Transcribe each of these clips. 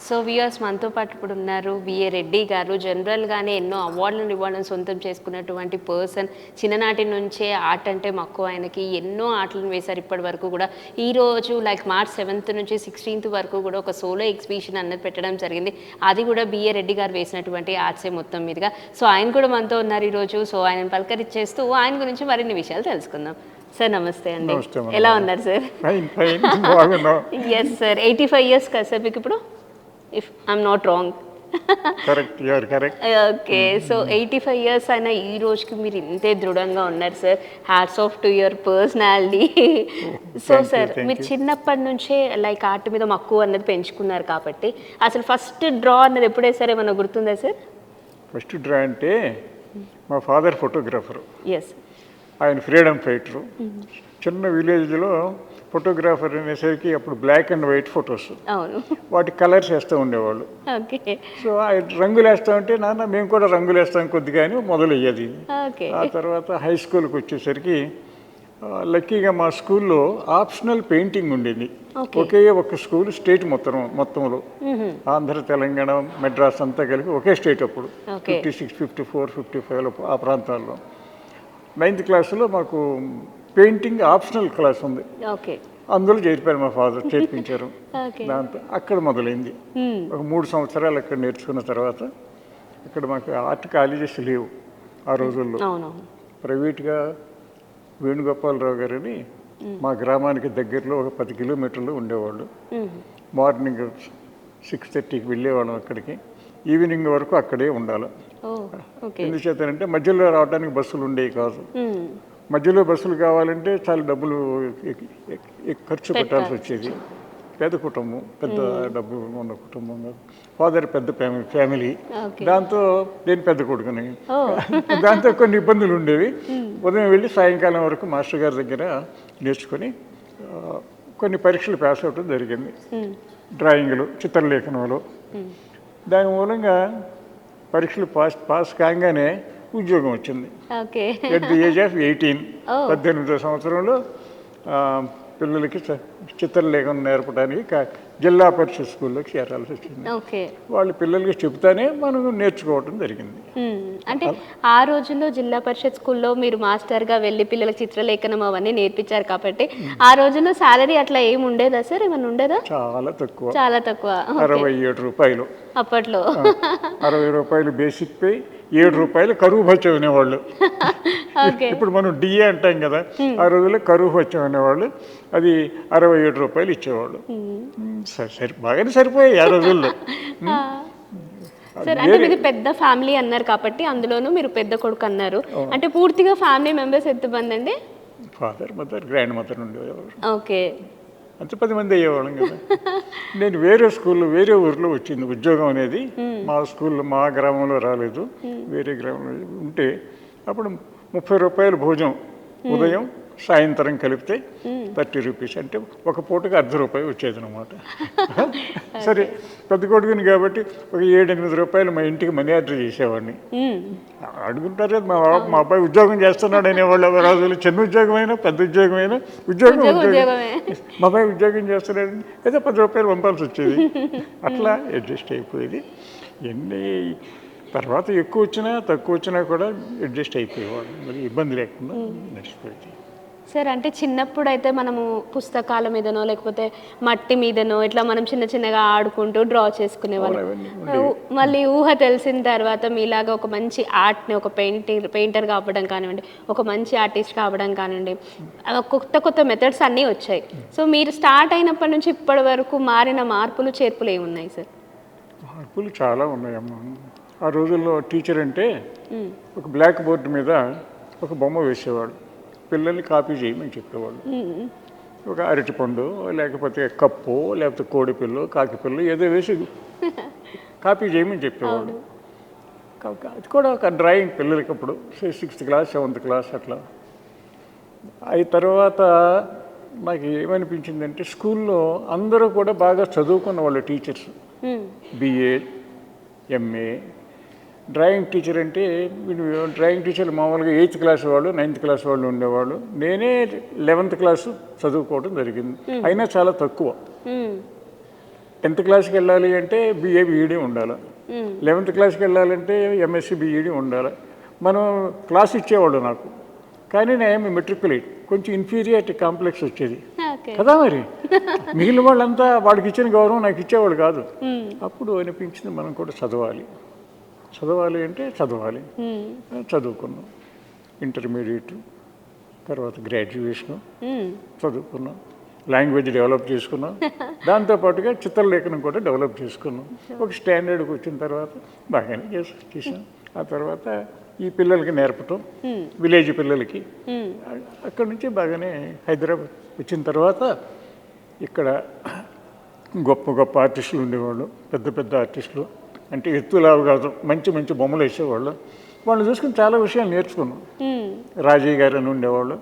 So viewers మనతో పాటు ఇప్పుడు ఉన్నారు విఏ రెడ్డి గారు. జనరల్గానే ఎన్నో అవార్డులను సొంతం చేసుకున్నటువంటి పర్సన్. చిన్ననాటి నుంచే ఆర్ట్ అంటే మక్కువ ఆయనకి. ఎన్నో ఆటలను వేశారు ఇప్పటి వరకు కూడా. ఈరోజు లైక్ మార్చ్ 7th నుంచి 16th వరకు కూడా ఒక సోలో ఎగ్జిబిషన్ అన్నది పెట్టడం జరిగింది. అది కూడా బిఏ రెడ్డి గారు వేసినటువంటి ఆర్ట్సే మొత్తం మీదుగా. సో ఆయన కూడా మనతో ఉన్నారు ఈరోజు. సో ఆయనను పలకరించేస్తూ ఆయన గురించి మరిన్ని విషయాలు తెలుసుకుందాం. సార్ నమస్తే అండి. ఎలా ఉన్నారు సార్? ఎస్ సార్, 85 years కదా సార్ మీకు ఇప్పుడు, if I'm not wrong? Correct, you are correct. Okay, so 85 years అయినా ఈ రోజుకి మీరు ఇంతే దృఢంగా ఉన్నారు sir. Hats off to your personality. So sir, మీరు చిన్నప్పటి నుంచే లైక్ ఆర్ట్ మీద మక్కువ అన్నది పెంచుకున్నారు కాబట్టి అసలు ఫస్ట్ డ్రా అన్నది ఎప్పుడే సార్ ఏమన్నా గుర్తుందా సార్? ఫస్ట్ డ్రా అంటే మా ఫాదర్ ఫోటోగ్రాఫరు, ఎస్, ఆయన ఫ్రీడమ్ ఫైటరు. చిన్న విలేజ్లో ఫోటోగ్రాఫర్ అనేసరికి అప్పుడు బ్లాక్ అండ్ వైట్ ఫొటోస్, అవును, వాటి కలర్స్ వేస్తూ ఉండేవాళ్ళు. ఓకే, సో ఆయన రంగులు వేస్తూ ఉంటే నాన్న మేము కూడా రంగులు వేస్తాం కొద్దిగా అని మొదలయ్యేది. ఓకే. ఆ తర్వాత హై స్కూల్కి వచ్చేసరికి లక్కీగా మా స్కూల్లో ఆప్షనల్ పెయింటింగ్ ఉండేది. ఒకే ఒక స్కూల్ స్టేట్ మొత్తంలో ఆంధ్ర, తెలంగాణ, మెడ్రాస్ అంతా కలిపి ఒకే స్టేట్ అప్పుడు 56, 54, 55 ఆ ప్రాంతాల్లో. 9th క్లాస్లో మాకు పెయింటింగ్ ఆప్షనల్ క్లాస్ ఉంది. ఓకే, అందులో చేర్పారు మా ఫాదర్, చేర్పించారు. దాంతో అక్కడ మొదలైంది. ఒక 3 సంవత్సరాలు అక్కడ నేర్చుకున్న తర్వాత ఇక్కడ మాకు ఆర్ట్ కాలేజెస్ లేవు ఆ రోజుల్లో. ప్రైవేట్గా వేణుగోపాలరావు గారని మా గ్రామానికి దగ్గరలో ఒక 10 కిలోమీటర్లు ఉండేవాళ్ళు. మార్నింగ్ 6:30కి వెళ్ళేవాళ్ళం అక్కడికి, ఈవినింగ్ వరకు అక్కడే ఉండాలి. ఎందుచేతనంటే మధ్యలో రావడానికి బస్సులు ఉండేవి కాదు. మధ్యలో బస్సులు కావాలంటే చాలా డబ్బులు ఖర్చు పెట్టాల్సి వచ్చేది. పెద్ద కుటుంబం, పెద్ద డబ్బు ఉన్న కుటుంబం కాదు. ఫాదర్ పెద్ద ఫ్యామిలీ, దాంతో నేను పెద్ద కొడుకుని, దాంతో కొన్ని ఇబ్బందులు ఉండేవి. ఉదయం వెళ్ళి సాయంకాలం వరకు మాస్టర్ గారి దగ్గర నేర్చుకొని కొన్ని పరీక్షలు పాస్ అవడం జరిగింది. డ్రాయింగ్లు, చిత్రలేఖనంలో. దాని మూలంగా పరీక్షలు పాస్ కాగానే ఉద్యోగం వచ్చింది. ఎట్ ది ఏజ్ ఆఫ్ 18, 18వ సంవత్సరంలో పిల్లలకి చిత్రలేఖనం నేర్పడానికి జిల్లా పరిషత్ స్కూల్లోకి చేరాల్సి వచ్చింది. వాళ్ళు పిల్లలకి చెబుతానే మనం నేర్చుకోవటం జరిగింది. అంటే ఆ రోజుల్లో జిల్లా పరిషత్ స్కూల్లో మీరు మాస్టర్గా వెళ్ళి పిల్లలకి చిత్రలేఖనం అవన్నీ నేర్పించారు కాబట్టి ఆ రోజుల్లో సాలరీ అట్లా ఏమి ఉండేదా సార్? ఏమన్నా ఉండేదా? చాలా తక్కువ, చాలా తక్కువ. 67 రూపాయలు అప్పట్లో. 60 రూపాయలు బేసిక్ పే, 7 రూపాయలు కరువు భత్యం అనేవాళ్ళు. ఇప్పుడు మనం డిఏ అంటాం కదా, ఆ రోజుల్లో కరువు భత్యం అనేవాళ్ళు. అది 67 రూపాయలు ఇచ్చేవాళ్ళు. సరే, బాగానే సరిపోయాయి ఆ రోజుల్లో. సార్, అంటే మీది పెద్ద ఫ్యామిలీ అన్నారు కాబట్టి అందులోనూ మీరు పెద్ద కొడుకు అన్నారు. అంటే పూర్తిగా ఫ్యామిలీ మెంబర్స్ ఎంతమంది అండి? ఫాదర్, మదర్, గ్రాండ్ మదర్ ఉండేవారు. ఓకే, అంత 10 మంది అయ్యేవాళ్ళం కదా. నేను వేరే స్కూల్లో, వేరే ఊరిలో వచ్చింది ఉద్యోగం అనేది. మా స్కూల్లో, మా గ్రామంలో రాలేదు, వేరే గ్రామంలో ఉంటే అప్పుడు 30 రూపాయలు భోజనం, ఉదయం సాయంత్రం కలిపితే 30 రూపీస్, అంటే ఒక పూటకి 1/2 రూపాయి వచ్చేది అనమాట. సరే, పెద్ద కొడుకుని కాబట్టి ఒక 7-8 రూపాయలు మా ఇంటికి మనీ ఆర్డర్ చేసేవాడిని. అడుగుంటారు కదా, మా అబ్బాయి ఉద్యోగం చేస్తున్నాడు అనేవాళ్ళు. రోజులు చిన్న ఉద్యోగమైనా పెద్ద ఉద్యోగమైనా ఉద్యోగం. మా అబ్బాయి ఉద్యోగం చేస్తున్నాడని ఏదో 10 రూపాయలు పంపాల్సి వచ్చేది. అట్లా అడ్జస్ట్ అయిపోయేది. ఎన్ని తర్వాత ఎక్కువ వచ్చినా తక్కువ వచ్చినా కూడా అడ్జస్ట్ అయిపోయేవాడు. మరి ఇబ్బంది లేకుండా నడిచిపోయేది. సార్, అంటే చిన్నప్పుడు అయితే మనము పుస్తకాల మీదనో లేకపోతే మట్టి మీదనో ఇట్లా మనం చిన్నగా ఆడుకుంటూ డ్రా చేసుకునేవాళ్ళం. మళ్ళీ ఊహ తెలిసిన తర్వాత మీలాగా ఒక మంచి ఆర్ట్ని, ఒక పెయింటర్ కావడం కానివ్వండి, ఒక మంచి ఆర్టిస్ట్ కావడం కానివ్వండి, కొత్త మెథడ్స్ అన్నీ వచ్చాయి. సో మీరు స్టార్ట్ అయినప్పటి నుంచి ఇప్పటి వరకు మారిన మార్పులు, చేర్పులు ఏమున్నాయి సార్? మార్పులు చాలా ఉన్నాయమ్మా. ఆ రోజుల్లో టీచర్ అంటే ఒక బ్లాక్ బోర్డు మీద ఒక బొమ్మ వేసేవాడు, పిల్లల్ని కాపీ చేయమని చెప్పేవాళ్ళు. ఒక అరటిపండు, లేకపోతే కప్పు, లేకపోతే కోడి పిల్లు, కాకి పిల్లు ఏదో వేసి కాపీ చేయమని చెప్పేవాళ్ళు. అది కూడా ఒక డ్రాయింగ్ పిల్లలకి అప్పుడు 6th క్లాస్, 7th క్లాస్ అట్లా. అయి తర్వాత నాకు ఏమనిపించిందంటే స్కూల్లో అందరూ కూడా బాగా చదువుకున్న వాళ్ళు teachers, BA, MA. Drawing teacher అంటే డ్రాయింగ్ టీచర్లు మామూలుగా 8th క్లాస్ వాళ్ళు, 9th క్లాస్ వాళ్ళు ఉండేవాళ్ళు. నేనే 11th క్లాసు చదువుకోవడం జరిగింది. అయినా చాలా తక్కువ. 10th క్లాస్కి వెళ్ళాలి అంటే BA BED ఉండాలి, 11th క్లాస్కి వెళ్ళాలంటే MSc BED ఉండాలి. మనం క్లాస్ ఇచ్చేవాళ్ళు నాకు, కానీ నేను మెట్రికులేట్, కొంచెం ఇన్ఫీరియారిటీ కాంప్లెక్స్ వచ్చేది కదా. మరి మిగిలిన వాళ్ళంతా వాడికి ఇచ్చిన గౌరవం నాకు ఇచ్చేవాళ్ళు కాదు. అప్పుడు అనిపించింది మనం కూడా చదవాలి అంటే చదవాలి. చదువుకున్నాం, ఇంటర్మీడియట్ తర్వాత గ్రాడ్యుయేషను చదువుకున్నాం, లాంగ్వేజ్ డెవలప్ చేసుకున్నాం, దాంతోపాటుగా చిత్రలేఖనం కూడా డెవలప్ చేసుకున్నాం. ఒక స్టాండర్డ్కి వచ్చిన తర్వాత బాగానే చేసాం. ఆ తర్వాత ఈ పిల్లలకి నేర్పటం, విలేజ్ పిల్లలకి, అక్కడి నుంచి బాగానే హైదరాబాద్ వచ్చిన తర్వాత ఇక్కడ గొప్ప గొప్ప ఆర్టిస్టులు ఉండేవాళ్ళు, పెద్ద పెద్ద ఆర్టిస్టులు, అంటే ఎత్తులావు కాదు, మంచి మంచి బొమ్మలు వేసేవాళ్ళు. వాళ్ళు చూసుకుని చాలా విషయాలు నేర్చుకున్నాం. రాజయ్య గారు అని ఉండేవాళ్ళు,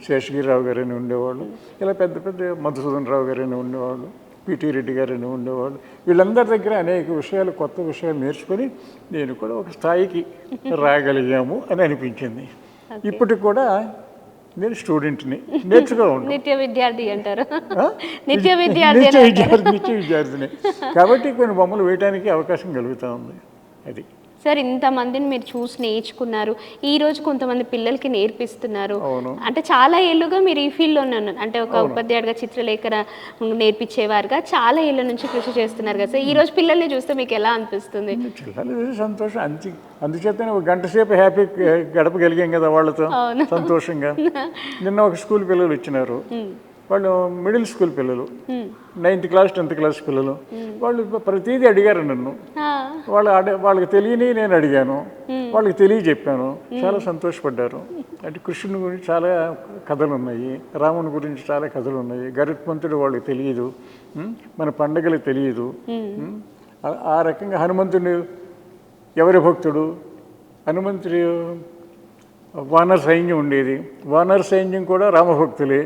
శేషగిరిరావు గారు అని ఉండేవాళ్ళు, ఇలా పెద్ద పెద్ద మధుసూదన్ రావు గారు అని ఉండేవాళ్ళు, పిటి రెడ్డి గారు అని ఉండేవాళ్ళు. వీళ్ళందరి దగ్గర అనేక విషయాలు, కొత్త విషయాలు నేర్చుకొని నేను కూడా ఒక స్థాయికి రాగలిగాము అని అనిపించింది. ఇప్పటికి కూడా నేను స్టూడెంట్ని, నేర్చుకో ఉంటాను, నిత్య విద్యార్థి అంటారు. నిత్య విద్యార్థిని కాబట్టి కొన్ని బొమ్మలు వేయడానికి అవకాశం కలుగుతూ ఉంది. అది సార్, ఇంతమందిని మీరు చూసి నేర్చుకున్నారు, ఈ రోజు కొంతమంది పిల్లలకి నేర్పిస్తున్నారు. అంటే చాలా ఏళ్ళుగా మీరు ఈ ఫీల్డ్లో ఉన్నారు, అంటే ఒక ఉపాధ్యాయుడిగా చిత్రలేఖన నేర్పించేవారుగా చాలా ఏళ్ళ నుంచి కృషి చేస్తున్నారు కదా సార్. ఈ రోజు పిల్లల్ని చూస్తే మీకు ఎలా అనిపిస్తుంది? పిల్లలు సంతోషం, అందుచేతనే ఒక గంట సేపు హ్యాపీ గడపగలిగాం కదా వాళ్ళతో సంతోషంగా. నిన్న ఒక స్కూల్ పిల్లలు వచ్చినారు, వాళ్ళు మిడిల్ స్కూల్ పిల్లలు, 9th క్లాస్ 10th క్లాస్ పిల్లలు. వాళ్ళు ప్రతిదీ అడిగారు నన్ను, వాళ్ళకి తెలియని నేను అడిగాను, వాళ్ళకి తెలియజెప్పాను, చాలా సంతోషపడ్డారు. అంటే కృష్ణుని గురించి చాలా కథలు ఉన్నాయి, రాముని గురించి చాలా కథలు ఉన్నాయి, గరుత్మంతుడు వాళ్ళకి తెలియదు, మన పండగలకు తెలియదు. ఆ రకంగా హనుమంతుడు ఎవరి భక్తుడు, హనుమంతుడి వానర సైన్యం ఉండేది, వానర సైన్యం కూడా రామభక్తులే.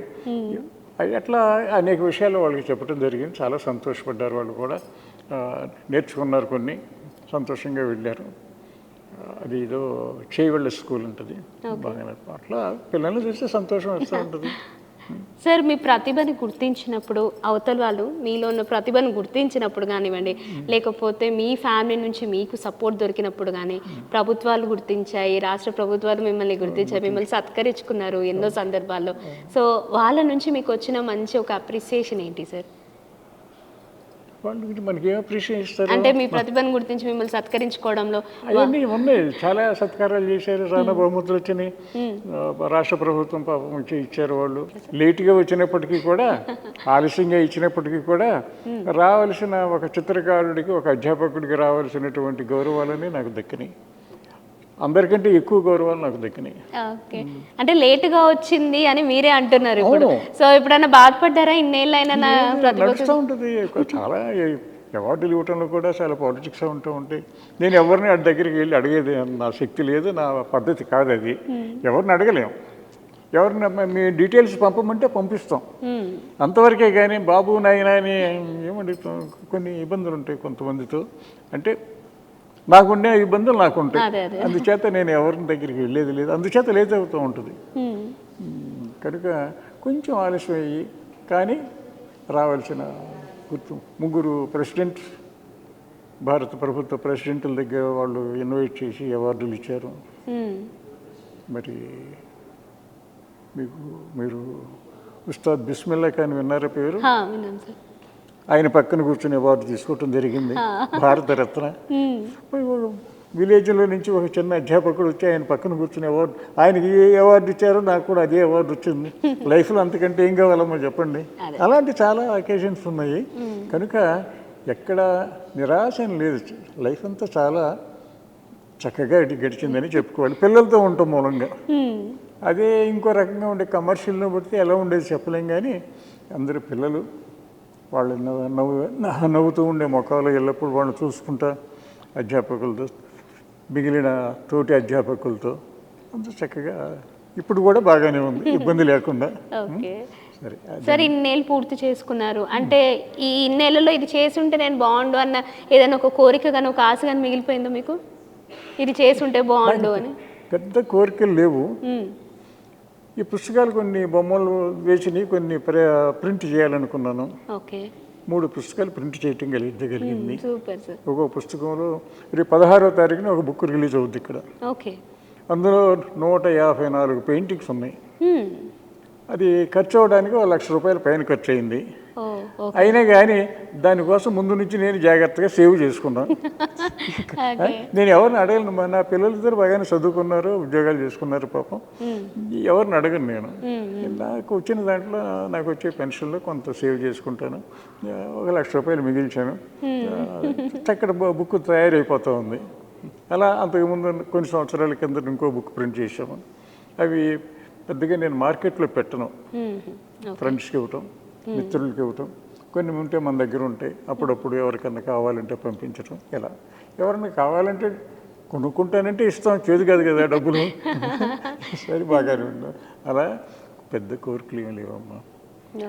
అట్లా అనేక విషయాలు వాళ్ళకి చెప్పడం జరిగింది. చాలా సంతోషపడ్డారు, వాళ్ళు కూడా నేర్చుకున్నారు, కొన్ని సంతోషంగా వెళ్ళారు. అది ఏదో చేయవళ్ళ స్కూల్ ఉంటుంది, బాగా అట్లా పిల్లల్ని చూస్తే సంతోషం వస్తూ ఉంటుంది. సార్, మీ ప్రతిభని గుర్తించినప్పుడు, అవతల వాళ్ళు మీలో ఉన్న ప్రతిభను గుర్తించినప్పుడు కానివ్వండి, లేకపోతే మీ ఫ్యామిలీ నుంచి మీకు సపోర్ట్ దొరికినప్పుడు కానీ, ప్రభుత్వాలు గుర్తించాయి, రాష్ట్ర ప్రభుత్వాలు మిమ్మల్ని గుర్తించాయి, మిమ్మల్ని సత్కరించుకున్నారు ఎన్నో సందర్భాల్లో. సో వాళ్ళ నుంచి మీకు వచ్చిన మంచి ఒక అప్రిసియేషన్ ఏంటి సార్? వాళ్ళు మనకి ఏం అప్రిషియేట్ ఇస్తారు అంటే మీ ప్రతిభను గుర్తించి మిమ్మల్ని సత్కరించుకోవడంలో అవన్నీ ఉన్నాయి, చాలా సత్కారాలు చేశారు, చాలా బహుమతులు వచ్చినాయి, రాష్ట్ర ప్రభుత్వం పాపం ఇచ్చారు. వాళ్ళు లేటుగా వచ్చినప్పటికీ కూడా, ఆలస్యంగా ఇచ్చినప్పటికీ కూడా రావాల్సిన ఒక చిత్రకారుడికి, ఒక అధ్యాపకుడికి రావాల్సినటువంటి గౌరవాలని నాకు దక్కినాయి. అందరికంటే ఎక్కువ గౌరవాలు నాకు దక్కినాయి. ఓకే, అంటే లేటుగా వచ్చింది అని మీరే అంటున్నారు ఇప్పుడు. సో ఎప్పుడైనా బాధపడ్డారా? ఇన్నేళ్ళైనా నడుస్తూ ఉంటుంది. చాలా అవార్డులు ఇవ్వటంలో కూడా చాలా పాలిటిక్స్ ఉంటూ ఉంటాయి. నేను ఎవరిని దగ్గరికి వెళ్ళి అడిగేది నా శక్తి లేదు, నా పద్ధతి కాదు అది. ఎవరిని అడగలేం, ఎవరిని మీ డీటెయిల్స్ పంపమంటే పంపిస్తాం, అంతవరకే. కానీ బాబు నాయన అని ఏమడుగుతాం, కొన్ని ఇబ్బందులు ఉంటాయి కొంతమందితో. అంటే నాకుండే ఇబ్బందులు నాకుంటాయి, అందుచేత నేను ఎవరిని దగ్గరికి వెళ్ళేది లేదు, అందుచేత లేట్ అవుతూ ఉంటుంది. కనుక కొంచెం ఆలస్యం అయ్యి, కానీ రావాల్సిన ముగ్గురు ప్రెసిడెంట్, భారత ప్రభుత్వ ప్రెసిడెంట్ల దగ్గర వాళ్ళు ఇన్వైట్ చేసి అవార్డులు ఇచ్చారు. మరి మీరు ఉస్తాద్ బిస్మిల్లా ఖాన్ విన్నారా పేరు? ఆయన పక్కన కూర్చుని అవార్డు తీసుకోవటం జరిగింది, భారతరత్న. విలేజ్లో నుంచి ఒక చిన్న అధ్యాపకుడు వచ్చి ఆయన పక్కన కూర్చుని అవార్డు, ఆయనకి ఏ అవార్డు ఇచ్చారో నాకు కూడా అదే అవార్డు వచ్చింది. లైఫ్లో అంతకంటే ఏం కావాలమ్మో చెప్పండి. అలాంటి చాలా అకేషన్స్ ఉన్నాయి. కనుక ఎక్కడ నిరాశ లేదు, లైఫ్ అంతా చాలా చక్కగా గడిచిందని చెప్పుకోవాలి, పిల్లలతో ఉండటం మూలంగా. అదే ఇంకో రకంగా ఉండే కమర్షియల్ను బట్టి ఎలా ఉండేది చెప్పలేం. కానీ అందరు పిల్లలు వాళ్ళు నవ్వుతూ ఉండే ముఖాలు ఎల్లప్పుడూ వాళ్ళని చూసుకుంటా, అధ్యాపకులతో, మిగిలిన తోటి అధ్యాపకులతో అంత చక్కగా ఇప్పుడు కూడా బాగానే ఉంది, ఇబ్బంది లేకుండా. సరే సార్, ఇన్నేళ్ళు పూర్తి చేసుకున్నారు అంటే, ఈ ఇన్నేళ్ళలో ఇది చేసుంటే నేను బాగుండు అన్న ఏదైనా ఒక కోరిక కానీ, ఒక ఆశ కానీ మిగిలిపోయిందో మీకు? ఇది చేసుంటే బాగుండు అని పెద్ద కోరికలు లేవు. ఈ పుస్తకాలు కొన్ని బొమ్మలు వేసినవి కొన్ని ప్రింట్ చేయాలనుకున్నాను. ఓకే. 3 పుస్తకాలు ప్రింట్ చేయటం జరిగింది. Super sir. ఒక్కొక్క పుస్తకంలో రేపు 16వ తారీఖున ఒక బుక్ రిలీజ్ అవుద్ది ఇక్కడ. ఓకే. అందులో 154 పెయింటింగ్స్ ఉన్నాయి. అది ఖర్చు అవడానికి 1 లక్ష రూపాయల పైన ఖర్చు అయింది. అయినా కానీ దానికోసం ముందు నుంచి నేను జాగ్రత్తగా సేవ్ చేసుకున్నాను. నేను ఎవరిని అడగను, నా పిల్లలిద్దరు బాగానే చదువుకున్నారు, ఉద్యోగాలు చేసుకున్నారు పాపం, ఎవరిని అడగను నేను. నాకు వచ్చిన దాంట్లో నాకు వచ్చే పెన్షన్లో కొంత సేవ్ చేసుకుంటాను. 1 లక్ష రూపాయలు మిగిల్చాను. అక్కడ బుక్ తయారైపోతూ ఉంది. అలా అంతకుముందు కొన్ని సంవత్సరాల కింద ఇంకో బుక్ ప్రింట్ చేసాము. అవి పెద్దగా నేను మార్కెట్లో పెట్టను, ఫ్రెండ్స్కి ఇవ్వటం, మిత్రులకి ఇవ్వటం, కొన్ని ఉంటే మన దగ్గర ఉంటాయి, అప్పుడప్పుడు ఎవరికన్నా కావాలంటే పంపించటం. ఇలా ఎవరన్నా కావాలంటే కొనుక్కుంటానంటే ఇస్తాం, చేదు కాదు కదా డబ్బులు. సరే బాగానే ఉందా, అలా పెద్ద కోరికలు ఏం లేవమ్మా.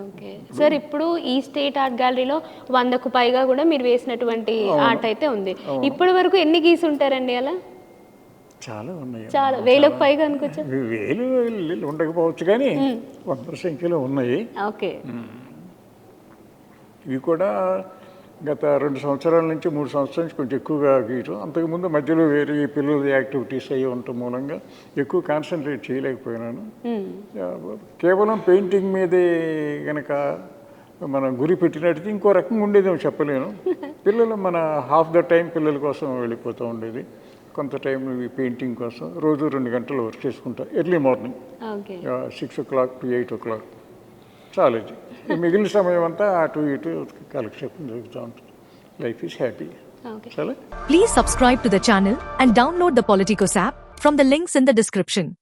ఓకే సార్, ఇప్పుడు ఈ స్టేట్ ఆర్ట్ గ్యాలరీలో 100కు పైగా కూడా మీరు వేసినటువంటి ఆర్ట్ అయితే ఉంది. ఇప్పటి వరకు ఎన్ని గీసి ఉంటారండి అలా? చాలా ఉన్నాయి, చాలా 1000కు పైగా అనుకోవచ్చు. 1000 ఉండకపోవచ్చు కానీ 100 సంఖ్యలో ఉన్నాయి. ఓకే. ఇవి కూడా గత 2 సంవత్సరాల నుంచి 3 సంవత్సరాల నుంచి కొంచెం ఎక్కువగా గీయటం. అంతకుముందు మధ్యలో వేరే పిల్లల యాక్టివిటీస్ అయ్యి ఉండటం మూలంగా ఎక్కువ కాన్సన్ట్రేట్ చేయలేకపోయినాను. కేవలం పెయింటింగ్ మీదే కనుక మనం గురి పెట్టినట్టు ఇంకో రకంగా ఉండేదేమో చెప్పలేను. పిల్లలు మన హాఫ్ ద టైం పిల్లల కోసం వెళ్ళిపోతూ ఉండేది, కొంత టైం ఈ పెయింటింగ్ కోసం రోజు 2 గంటలు వర్క్ చేసుకుంటా. Early morning 6 o'clock to 8 o'clock చాలు. మిగిలిన సమయం అంతా అటు ఇటు కాలక్షేపం జరుగుతూ ఉంటుంది. Life is happy. చాలా. Please subscribe to the channel and download the Politicos app from the links in the description.